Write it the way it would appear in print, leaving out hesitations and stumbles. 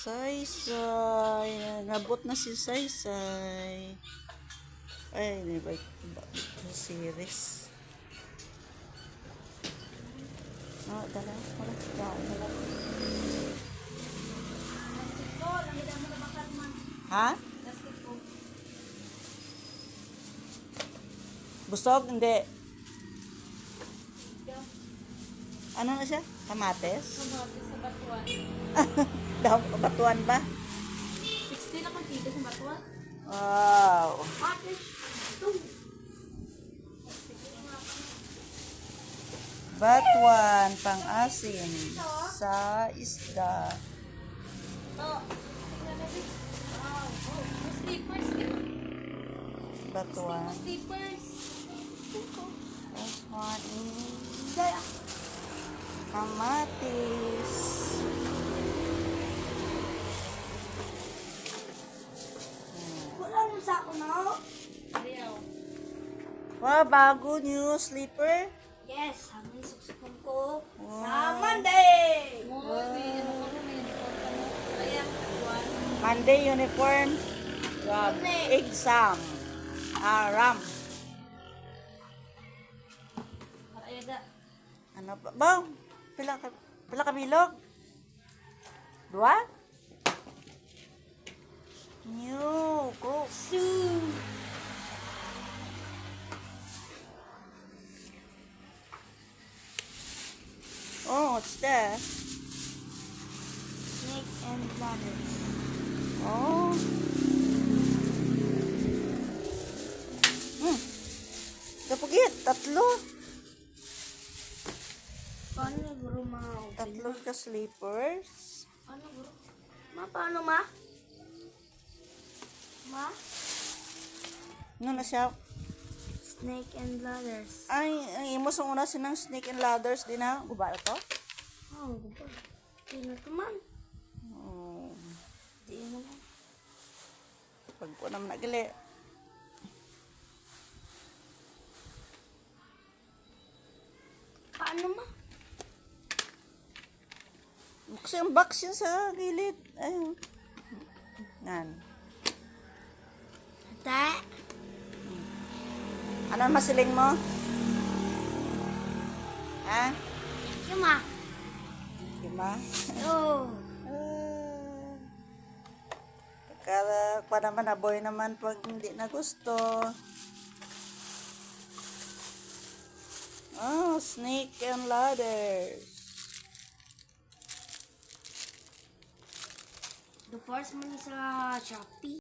Saysay. Nabot na si Saysay. Ay, hindi ba series? Oh, dala. Dala. Ha? Busog? Hindi. Ano na siya? Kamates? Kamatis sa batuan. Batuan ba? 60 lang ang kilo sa batuan. Wow. Batuan, pang-asim sa isda. Oh, tingnan natin. Wow. Oh, may slippers. Batuan. Slippers. This one is kamatis. Wala mo sa ako na. Ayaw. Wow, bago new slipper. Yes, hangin suksukon ko. Wow. Sa Monday! Ayan, batuan. Monday uniform. Exam. Aram. Ayada. Ano ba? Bang, pila ka bilog? Dua? New, go. Oh, what's that? Snake and ladders. Oh. Kapagit, tatlo. Paano na guru mga Tatlo ka sleepers. Ano guru? Ma, paano ma? Ma? Ano na siya? Snake and ladders. Ay, imo sa una sinang snake and ladders din na. Guba na to? Oh, gupal. Di na tuman. Oh. Di na mo. Pag po naman nagali. Paano ma? Kasi ang box yun sa gilid. Ayun. Yan. Ate? Ano ang masiling mo? Ha? Yung ma? Lima? Oh. Kala pa naman, aboy naman pag hindi na gusto. Oh, snake and ladders. The first mo ni sa Shopee.